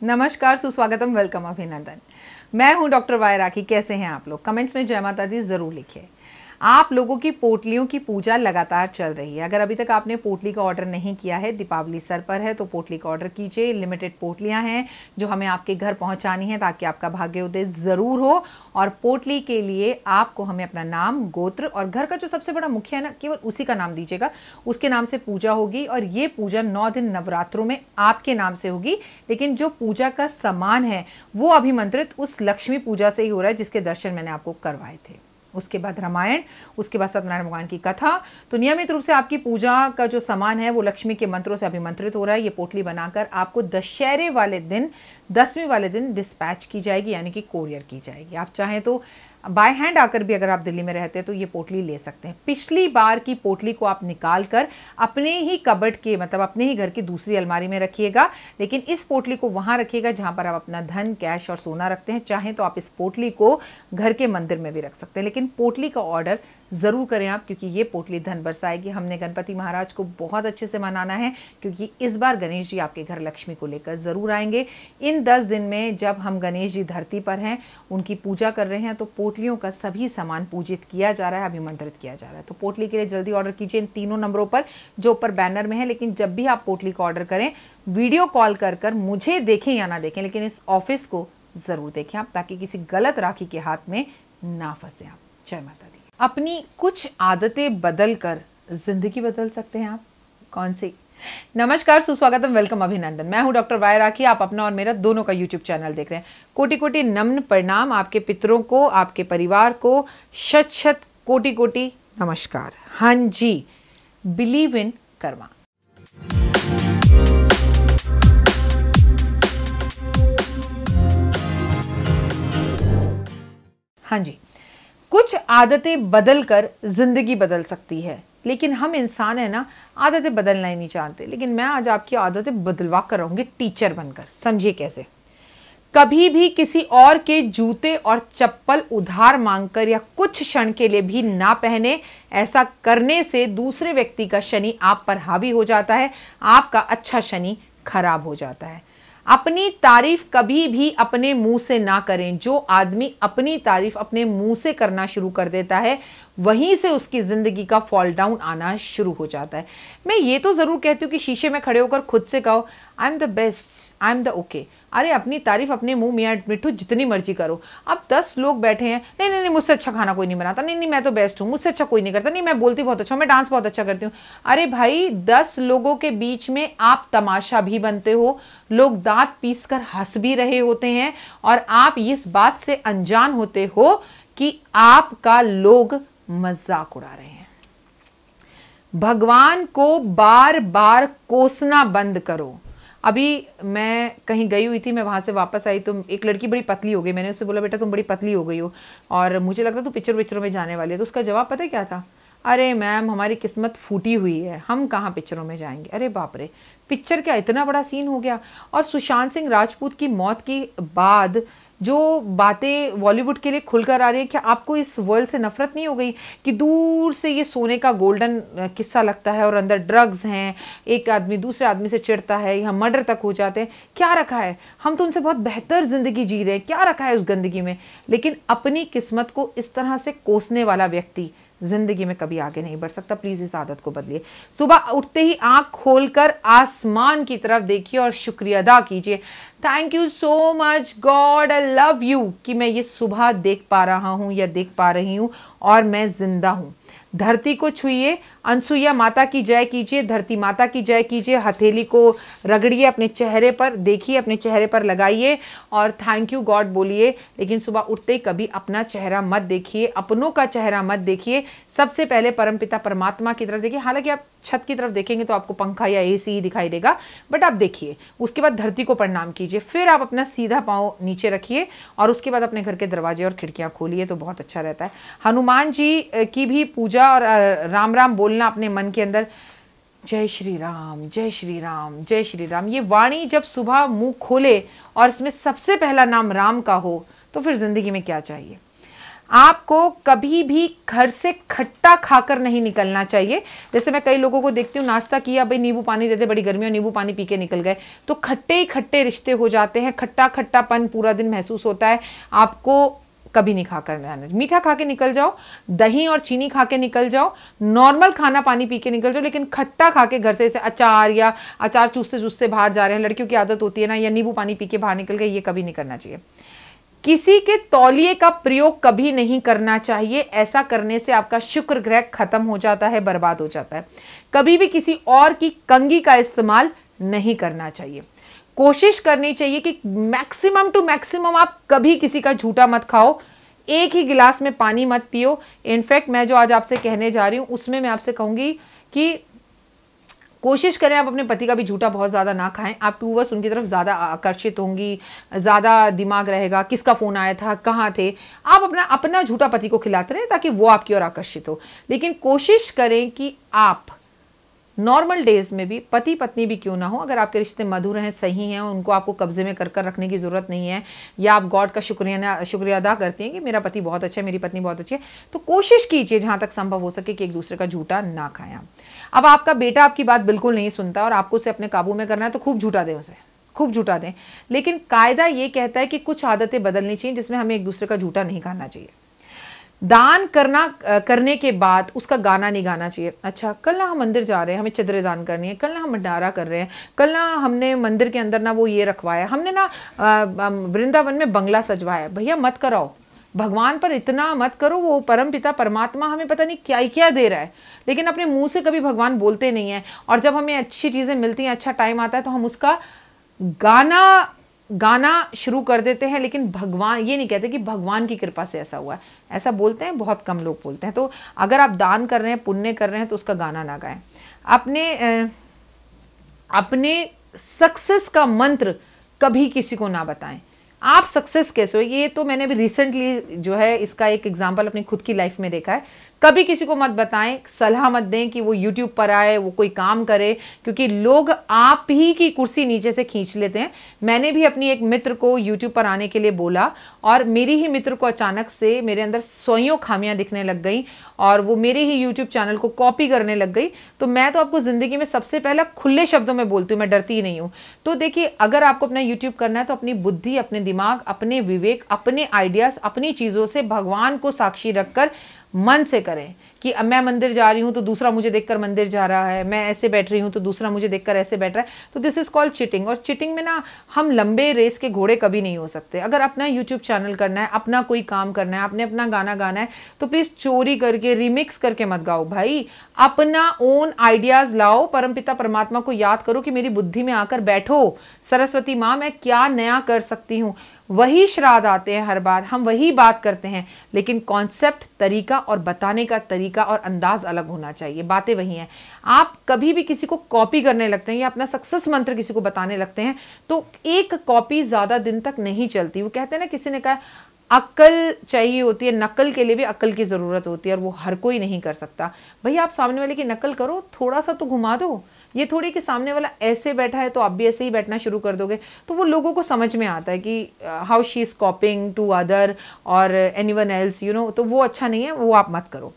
नमस्कार, सुस्वागतम, वेलकम, अभिनंदन। मैं हूं डॉक्टर वाई राखी। कैसे हैं आप लोग? कमेंट्स में जय माता दी जरूर लिखिए। आप लोगों की पोटलियों की पूजा लगातार चल रही है। अगर अभी तक आपने पोटली का ऑर्डर नहीं किया है, दीपावली सर पर है, तो पोटली का ऑर्डर कीजिए। लिमिटेड पोटलियां हैं जो हमें आपके घर पहुंचानी है ताकि आपका भाग्योदय जरूर हो। और पोटली के लिए आपको हमें अपना नाम, गोत्र और घर का जो सबसे बड़ा मुखिया है ना, केवल उसी का नाम दीजिएगा। उसके नाम से पूजा होगी और ये पूजा 9 दिन नवरात्रों में आपके नाम से होगी। लेकिन जो पूजा का सामान है वो अभिमंत्रित उस लक्ष्मी पूजा से ही हो रहा है जिसके दर्शन मैंने आपको करवाए थे। उसके बाद रामायण, उसके बाद सत्यनारायण भगवान की कथा। तो नियमित रूप से आपकी पूजा का जो सामान है वो लक्ष्मी के मंत्रों से अभिमंत्रित हो रहा है। ये पोटली बनाकर आपको दशहरे वाले दिन, 10वीं वाले दिन डिस्पैच की जाएगी, यानी कि कोरियर की जाएगी। आप चाहें तो बाय हैंड आकर भी, अगर आप दिल्ली में रहते हैं तो ये पोटली ले सकते हैं। पिछली बार की पोटली को आप निकाल कर अपने ही कबर्ड के, मतलब अपने ही घर की दूसरी अलमारी में रखिएगा। लेकिन इस पोटली को वहां रखिएगा जहां पर आप अपना धन, कैश और सोना रखते हैं। चाहें तो आप इस पोटली को घर के मंदिर में भी रख सकते हैं, लेकिन पोटली का ऑर्डर ज़रूर करें आप, क्योंकि ये पोटली धन बरसाएगी। हमने गणपति महाराज को बहुत अच्छे से मनाना है, क्योंकि इस बार गणेश जी आपके घर लक्ष्मी को लेकर ज़रूर आएंगे। इन 10 दिन में जब हम गणेश जी धरती पर हैं, उनकी पूजा कर रहे हैं, तो पोटलियों का सभी सामान पूजित किया जा रहा है, अभिमंत्रित किया जा रहा है। तो पोटली के लिए जल्दी ऑर्डर कीजिए इन तीनों नंबरों पर जो ऊपर बैनर में है। लेकिन जब भी आप पोटली का ऑर्डर करें, वीडियो कॉल कर मुझे देखें या ना देखें, लेकिन इस ऑफिस को ज़रूर देखें आप, ताकि किसी गलत राखी के हाथ में ना फंसे आप। जय माता दी। अपनी कुछ आदतें बदलकर जिंदगी बदल सकते हैं आप। कौन सी? नमस्कार, सुस्वागतम, वेलकम, अभिनंदन। मैं हूं डॉक्टर वाई राखी। आप अपना और मेरा दोनों का यूट्यूब चैनल देख रहे हैं। कोटि कोटि नम्न प्रणाम आपके पितरों को, आपके परिवार को, शत शत कोटि कोटि नमस्कार। हाँ जी, बिलीव इन कर्मा। हाँ जी, कुछ आदतें बदलकर जिंदगी बदल सकती है। लेकिन हम इंसान है ना, आदतें बदलना ही नहीं चाहते। लेकिन मैं आज आपकी आदतें बदलवा कर रहूंगी, टीचर बनकर। समझिए कैसे। कभी भी किसी और के जूते और चप्पल उधार मांगकर या कुछ क्षण के लिए भी ना पहने। ऐसा करने से दूसरे व्यक्ति का शनि आप पर हावी हो जाता है, आपका अच्छा शनि खराब हो जाता है। अपनी तारीफ कभी भी अपने मुंह से ना करें। जो आदमी अपनी तारीफ अपने मुंह से करना शुरू कर देता है, वहीं से उसकी जिंदगी का फॉल डाउन आना शुरू हो जाता है। मैं ये तो जरूर कहती हूँ कि शीशे में खड़े होकर खुद से कहो, I am the best, I am the okay. अरे अपनी तारीफ अपने मुंह मियां मिट्ठू जितनी मर्जी करो। अब 10 लोग बैठे हैं, नहीं नहीं नहीं मुझसे अच्छा खाना कोई नहीं बनाता, नहीं नहीं मैं तो बेस्ट हूँ, मुझसे अच्छा कोई नहीं करता, नहीं मैं बोलती बहुत अच्छा हूँ, मैं डांस बहुत अच्छा करती हूँ। अरे भाई, 10 लोगों के बीच में आप तमाशा भी बनते हो। लोग दांत पीस कर हंस भी रहे होते हैं और आप इस बात से अनजान होते हो कि आपका लोग मजाक उड़ा रहे हैं। भगवान को बार बार कोसना बंद करो। अभी मैं कहीं गई हुई थी, मैं वहां से वापस आई तो एक लड़की बड़ी पतली हो गई। मैंने उससे बोला, बेटा तुम बड़ी पतली हो गई हो और मुझे लगता तू पिक्चरों में जाने वाली है। तो उसका जवाब पता है क्या था? अरे मैम, हमारी किस्मत फूटी हुई है, हम कहाँ पिक्चरों में जाएंगे। अरे बाप रे, पिक्चर क्या इतना बड़ा सीन हो गया। और सुशांत सिंह राजपूत की मौत के बाद जो बातें बॉलीवुड के लिए खुलकर आ रही है, क्या आपको इस वर्ल्ड से नफरत नहीं हो गई कि दूर से ये सोने का गोल्डन किस्सा लगता है और अंदर ड्रग्स हैं, एक आदमी दूसरे आदमी से चिढ़ता है, यहाँ मर्डर तक हो जाते हैं। क्या रखा है? हम तो उनसे बहुत बेहतर जिंदगी जी रहे हैं, क्या रखा है उस गंदगी में? लेकिन अपनी किस्मत को इस तरह से कोसने वाला व्यक्ति जिंदगी में कभी आगे नहीं बढ़ सकता। प्लीज इस आदत को बदलिए। सुबह उठते ही आंख खोलकर आसमान की तरफ देखिए और शुक्रिया अदा कीजिए। Thank you so much God, I love you कि मैं ये सुबह देख पा रहा हूं या देख पा रही हूं और मैं जिंदा हूं। धरती को छुइए, अनसुईया माता की जय कीजिए, धरती माता की जय कीजिए। हथेली को रगड़िए, अपने चेहरे पर देखिए, अपने चेहरे पर लगाइए और थैंक यू गॉड बोलिए। लेकिन सुबह उठते ही कभी अपना चेहरा मत देखिए, अपनों का चेहरा मत देखिए। सबसे पहले परमपिता परमात्मा की तरफ देखिए। हालांकि आप छत की तरफ देखेंगे तो आपको पंखा या एसी ही दिखाई देगा, बट आप देखिए। उसके बाद धरती को प्रणाम कीजिए, फिर आप अपना सीधा पाँव नीचे रखिए और उसके बाद अपने घर के दरवाजे और खिड़कियां खोलिए, तो बहुत अच्छा रहता है। हनुमान जी की भी पूजा और राम राम बोलना अपने मन के अंदर। जय श्री राम, जय श्री राम, जय श्री राम। ये वाणी जब सुबह मुंह खोले और इसमें सबसे पहला नाम राम का हो तो फिर जिंदगी में क्या चाहिए। आपको कभी भी घर से खट्टा खाकर नहीं निकलना चाहिए। जैसे मैं कई लोगों को देखती हूँ, नाश्ता किया, भाई नींबू पानी देते, बड़ी गर्मी और नींबू पानी पी के निकल गए, तो खट्टे ही खट्टे रिश्ते हो जाते हैं, खट्टा खट्टापन पूरा दिन महसूस होता है। आपको कभी नहीं खा कर जाना। मीठा खा के निकल जाओ, दही और चीनी खा के निकल जाओ, नॉर्मल खाना पानी पी के निकल जाओ, लेकिन खट्टा खा के घर से, जैसे अचार या अचार चूसते चूसते बाहर जा रहे हैं, लड़कियों की आदत होती है ना, या नींबू पानी पी के बाहर निकल गए, ये कभी नहीं करना चाहिए। किसी के तौलिए का प्रयोग कभी नहीं करना चाहिए। ऐसा करने से आपका शुक्र ग्रह खत्म हो जाता है, बर्बाद हो जाता है। कभी भी किसी और की कंघी का इस्तेमाल नहीं करना चाहिए। कोशिश करनी चाहिए कि मैक्सिमम टू मैक्सिमम आप कभी किसी का झूठा मत खाओ। एक ही गिलास में पानी मत पियो। इनफैक्ट मैं जो आज आपसे कहने जा रही हूं उसमें मैं आपसे कहूंगी कि कोशिश करें आप अपने पति का भी झूठा बहुत ज़्यादा ना खाएं। आप टूवर्स उनकी तरफ ज़्यादा आकर्षित होंगी, ज़्यादा दिमाग रहेगा, किसका फ़ोन आया था, कहाँ थे। आप अपना झूठा पति को खिलाते रहें ताकि वो आपकी ओर आकर्षित हो। लेकिन कोशिश करें कि आप नॉर्मल डेज में भी, पति पत्नी भी क्यों ना हो, अगर आपके रिश्ते मधुर हैं, सही हैं, उनको आपको कब्जे में कर रखने की ज़रूरत नहीं है, या आप गॉड का शुक्रिया अदा करते हैं कि मेरा पति बहुत अच्छा है, मेरी पत्नी बहुत अच्छी है, तो कोशिश कीजिए जहाँ तक संभव हो सके कि एक दूसरे का झूठा ना खाएं आप। अब आपका बेटा आपकी बात बिल्कुल नहीं सुनता और आपको उसे अपने काबू में करना है तो खूब झूठा दें उसे, खूब झूठा दें। लेकिन कायदा ये कहता है कि कुछ आदतें बदलनी चाहिए जिसमें हमें एक दूसरे का झूठा नहीं खाना चाहिए। दान करने के बाद उसका गाना नहीं गाना चाहिए। अच्छा, कल ना हम मंदिर जा रहे हैं, हमें चदरें दान करनी है, कल ना हम भंडारा कर रहे हैं, कल ना हमने मंदिर के अंदर ना वो ये रखवाया, हमने ना वृंदावन में बंगला सजवाया। भैया मत कराओ, भगवान पर इतना मत करो। वो परम पिता परमात्मा हमें पता नहीं क्या क्या दे रहा है, लेकिन अपने मुंह से कभी भगवान बोलते नहीं है। और जब हमें अच्छी चीज़ें मिलती हैं, अच्छा टाइम आता है, तो हम उसका गाना शुरू कर देते हैं। लेकिन भगवान ये नहीं कहते कि भगवान की कृपा से ऐसा हुआ है। ऐसा बोलते हैं, बहुत कम लोग बोलते हैं। तो अगर आप दान कर रहे हैं, पुण्य कर रहे हैं, तो उसका गाना ना गाएं। अपने सक्सेस का मंत्र कभी किसी को ना बताएं। आप सक्सेस कैसे हो, ये तो मैंने अभी रिसेंटली जो है इसका एक एग्जांपल अपनी खुद की लाइफ में देखा है। कभी किसी को मत बताएं, सलाह मत दें कि वो YouTube पर आए, वो कोई काम करे, क्योंकि लोग आप ही की कुर्सी नीचे से खींच लेते हैं। मैंने भी अपनी एक मित्र को YouTube पर आने के लिए बोला और मेरी ही मित्र को अचानक से मेरे अंदर सौयों खामियां दिखने लग गई और वो मेरे ही YouTube चैनल को कॉपी करने लग गई। तो मैं तो आपको जिंदगी में सबसे पहला खुले शब्दों में बोलती हूँ, मैं डरती ही नहीं हूँ। तो देखिए, अगर आपको अपना YouTube करना है तो अपनी बुद्धि, अपने दिमाग, अपने विवेक, अपने आइडियाज, अपनी चीज़ों से भगवान को साक्षी रखकर मन से करें कि अब मैं मंदिर जा रही हूं तो दूसरा मुझे देखकर मंदिर जा रहा है, मैं ऐसे बैठ रही हूं तो दूसरा मुझे देखकर ऐसे बैठ रहा है। तो दिस इज कॉल्ड चीटिंग। और चीटिंग में ना हम लंबे रेस के घोड़े कभी नहीं हो सकते। अगर अपना यूट्यूब चैनल करना है, अपना कोई काम करना है, आपने अपना गाना गाना है, तो प्लीज चोरी करके, रिमिक्स करके मत गाओ भाई। अपना ओन आइडियाज लाओ, परमपिता परमात्मा को याद करो कि मेरी बुद्धि में आकर बैठो, सरस्वती माँ मैं क्या नया कर सकती हूँ। वही श्राद्ध आते हैं हर बार, हम वही बात करते हैं, लेकिन कॉन्सेप्ट, तरीका और बताने का तरीका और अंदाज अलग होना चाहिए। बातें वही हैं। आप कभी भी किसी को कॉपी करने लगते हैं या अपना सक्सेस मंत्र किसी को बताने लगते हैं तो एक कॉपी ज्यादा दिन तक नहीं चलती। वो कहते हैं ना, किसी ने कहा अक्ल चाहिए होती है, नकल के लिए भी अक्ल की जरूरत होती है और वो हर कोई नहीं कर सकता। भैया आप सामने वाले की नकल करो, थोड़ा सा तो घुमा दो। ये थोड़ी कि सामने वाला ऐसे बैठा है तो आप भी ऐसे ही बैठना शुरू कर दोगे। तो वो लोगों को समझ में आता है कि how she is coping to other or anyone else, you know. तो वो अच्छा नहीं है, वो आप मत करो।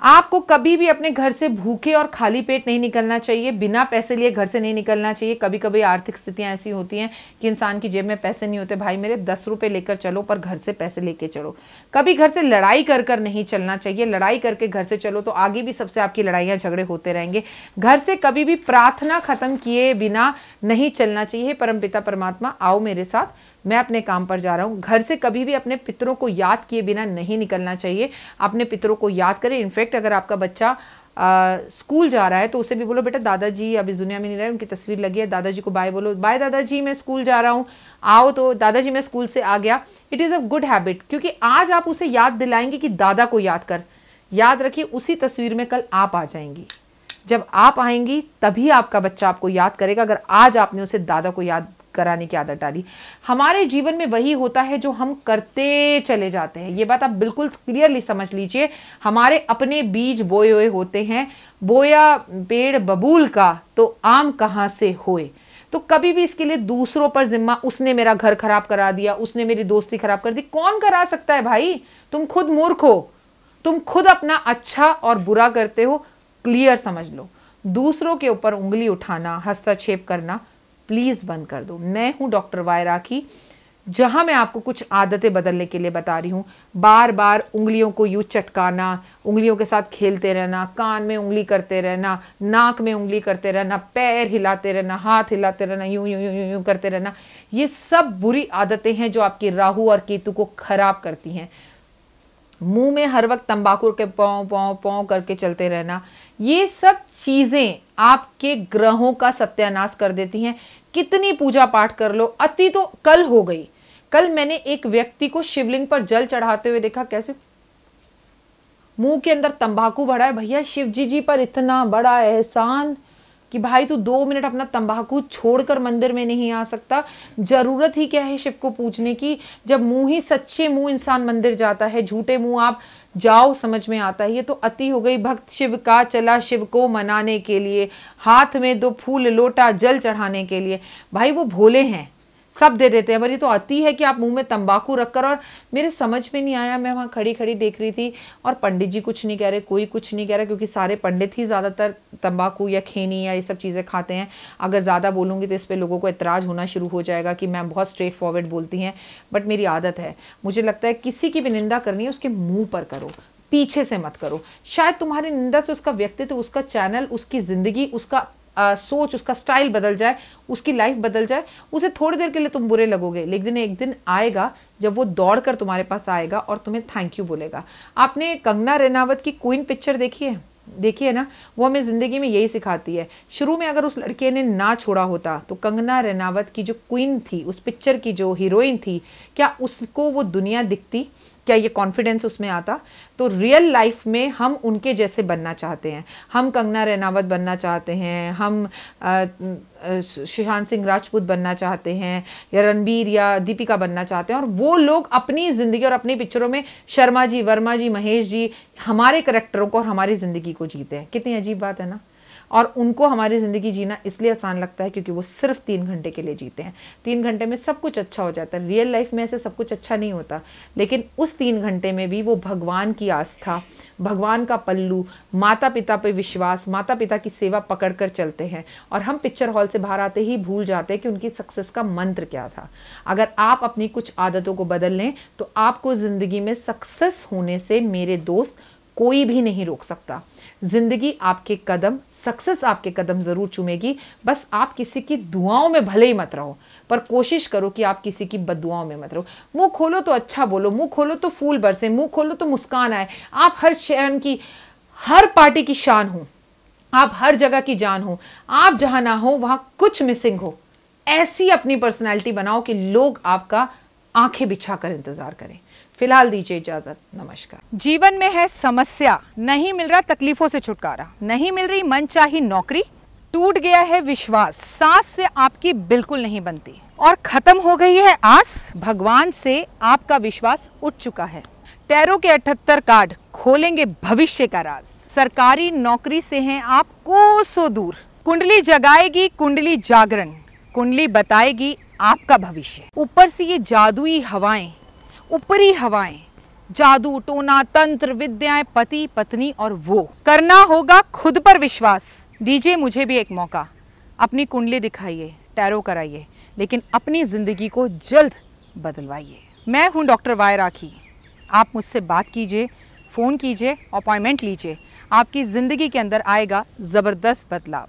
आपको कभी भी अपने घर से भूखे और खाली पेट नहीं निकलना चाहिए, बिना पैसे लिए घर से नहीं निकलना चाहिए। कभी कभी आर्थिक स्थितियां ऐसी होती हैं कि इंसान की जेब में पैसे नहीं होते। भाई मेरे 10 रुपए लेकर चलो, पर घर से पैसे लेके चलो। कभी घर से लड़ाई कर कर नहीं चलना चाहिए। लड़ाई करके घर से चलो तो आगे भी सबसे आपकी लड़ाइयाँ झगड़े होते रहेंगे। घर से कभी भी प्रार्थना खत्म किए बिना नहीं चलना चाहिए। परमपिता परमात्मा आओ मेरे साथ, मैं अपने काम पर जा रहा हूँ। घर से कभी भी अपने पितरों को याद किए बिना नहीं निकलना चाहिए। अपने पितरों को याद करें। इनफैक्ट अगर आपका बच्चा स्कूल जा रहा है तो उसे भी बोलो, बेटा दादाजी अब इस दुनिया में नहीं रहे, उनकी तस्वीर लगी है, दादाजी को बाय बोलो, बाय दादाजी मैं स्कूल जा रहा हूँ, आओ। तो दादाजी मैं स्कूल से आ गया। It is a good habit, क्योंकि आज आप उसे याद दिलाएंगे कि दादा को याद कर। याद रखिए, उसी तस्वीर में कल आप आ जाएंगी। जब आप आएंगी तभी आपका बच्चा आपको याद करेगा। अगर आज आपने उसे दादा को याद कराने की आदत डाली। हमारे जीवन में वही होता है जो हम करते चले जाते हैं। ये बात आप बिल्कुल क्लियरली समझ लीजिए। हमारे अपने बीज बोए हुए होते हैं, बोया पेड़ बबूल का तो आम कहाँ से होए। तो कभी भी इसके लिए दूसरों पर जिम्मा, उसने मेरा घर खराब करा दिया, उसने मेरी दोस्ती खराब कर दी, कौन करा सकता है भाई? तुम खुद मूर्ख हो, तुम खुद अपना अच्छा और बुरा करते हो, क्लियर समझ लो। दूसरों के ऊपर उंगली उठाना, हस्तक्षेप करना प्लीज बंद कर दो। मैं हूं डॉक्टर वाई राखी, जहां मैं आपको कुछ आदतें बदलने के लिए बता रही हूं। बार बार उंगलियों को यूं चटकाना, उंगलियों के साथ खेलते रहना, कान में उंगली करते रहना, नाक में उंगली करते रहना, पैर हिलाते रहना, हाथ हिलाते रहना, यूं यूं यूं यूं यूं करते रहना, ये सब बुरी आदतें हैं जो आपकी राहु और केतु को खराब करती हैं। मुंह में हर वक्त तंबाकू के पौ पौ पौ करके चलते रहना, ये सब चीजें आपके ग्रहों का सत्यानाश कर देती हैं। कितनी पूजा पाठ कर लो, अति तो कल हो गई। कल मैंने एक व्यक्ति को शिवलिंग पर जल चढ़ाते हुए देखा, कैसे मुंह के अंदर तंबाकू भरा है। भैया शिव जी पर इतना बड़ा एहसान कि भाई तू 2 मिनट अपना तंबाकू छोड़कर मंदिर में नहीं आ सकता। जरूरत ही क्या है शिव को पूजने की, जब मुंह ही सच्चे मुंह इंसान मंदिर जाता है, झूठे मुंह आप जाओ, समझ में आता है। ये तो अति हो गई। भक्त शिव का चला शिव को मनाने के लिए, हाथ में 2 फूल लोटा जल चढ़ाने के लिए। भाई वो भोले हैं, सब दे देते हैं, पर ये तो अति है कि आप मुंह में तंबाकू रखकर। और मेरे समझ में नहीं आया, मैं वहाँ खड़ी खड़ी देख रही थी और पंडित जी कुछ नहीं कह रहे, कोई कुछ नहीं कह रहा, क्योंकि सारे पंडित ही ज़्यादातर तंबाकू या खैनी या ये सब चीज़ें खाते हैं। अगर ज़्यादा बोलूँगी तो इस पर लोगों को एतराज़ होना शुरू हो जाएगा कि मैम बहुत स्ट्रेट फॉरवर्ड बोलती हैं, बट मेरी आदत है। मुझे लगता है किसी की भी निंदा करनी है उसके मुँह पर करो, पीछे से मत करो। शायद तुम्हारी निंदा से उसका व्यक्तित्व, उसका चैनल, उसकी ज़िंदगी, उसका सोच, उसका स्टाइल बदल जाए, उसकी लाइफ बदल जाए। उसे थोड़ी देर के लिए तुम बुरे लगोगे, लेकिन एक दिन आएगा जब वो दौड़कर तुम्हारे पास आएगा और तुम्हें थैंक यू बोलेगा। आपने कंगना रनावत की क्वीन पिक्चर देखी है? देखिए ना, वो हमें जिंदगी में यही सिखाती है। शुरू में अगर उस लड़के ने ना छोड़ा होता तो कंगना रनावत की जो क्वीन थी, उस पिक्चर की जो हीरोइन थी, क्या उसको वो दुनिया दिखती? क्या ये कॉन्फिडेंस उसमें आता? तो रियल लाइफ में हम उनके जैसे बनना चाहते हैं। हम कंगना रनावत बनना चाहते हैं, हम सुशांत सिंह राजपूत बनना चाहते हैं, या रणबीर या दीपिका बनना चाहते हैं। और वो लोग अपनी ज़िंदगी और अपनी पिक्चरों में शर्मा जी, वर्मा जी, महेश जी हमारे करैक्टरों को और हमारी ज़िंदगी को जीते हैं। कितनी अजीब बात है ना। और उनको हमारी ज़िंदगी जीना इसलिए आसान लगता है क्योंकि वो सिर्फ 3 घंटे के लिए जीते हैं। 3 घंटे में सब कुछ अच्छा हो जाता है। रियल लाइफ में ऐसे सब कुछ अच्छा नहीं होता, लेकिन उस 3 घंटे में भी वो भगवान की आस्था, भगवान का पल्लू, माता पिता पे विश्वास, माता पिता की सेवा पकड़ कर चलते हैं। और हम पिक्चर हॉल से बाहर आते ही भूल जाते हैं कि उनकी सक्सेस का मंत्र क्या था। अगर आप अपनी कुछ आदतों को बदल लें तो आपको ज़िंदगी में सक्सेस होने से, मेरे दोस्त, कोई भी नहीं रोक सकता। जिंदगी आपके कदम, सक्सेस आपके कदम जरूर चूमेगी। बस आप किसी की दुआओं में भले ही मत रहो, पर कोशिश करो कि आप किसी की बददुआओं में मत रहो। मुंह खोलो तो अच्छा बोलो, मुंह खोलो तो फूल बरसे, मुंह खोलो तो मुस्कान आए। आप हर शहर की, हर पार्टी की शान हो, आप हर जगह की जान हो। आप जहां ना हो वहां कुछ मिसिंग हो। ऐसी अपनी पर्सनैलिटी बनाओ कि लोग आपका आंखें बिछाकर इंतजार करें। फिलहाल दीजिए इजाजत, नमस्कार। जीवन में है समस्या, नहीं मिल रहा तकलीफों से छुटकारा, नहीं मिल रही मनचाही नौकरी, टूट गया है विश्वास, सांस से आपकी बिल्कुल नहीं बनती और खत्म हो गई है आस, भगवान से आपका विश्वास उठ चुका है। टैरो के 78 कार्ड खोलेंगे भविष्य का राज। सरकारी नौकरी से हैं आप कोसों दूर, कुंडली जगाएगी कुंडली जागरण, कुंडली बताएगी आपका भविष्य। ऊपर से ये जादुई हवाएं, ऊपरी हवाएं, जादू टोना तंत्र विद्याएं, पति पत्नी और वो, करना होगा खुद पर विश्वास। दीजिए मुझे भी एक मौका, अपनी कुंडली दिखाइए, टैरो कराइए, लेकिन अपनी जिंदगी को जल्द बदलवाइए। मैं हूं डॉक्टर वाई राखी। आप मुझसे बात कीजिए, फ़ोन कीजिए, अपॉइंटमेंट लीजिए। आपकी ज़िंदगी के अंदर आएगा ज़बरदस्त बदलाव।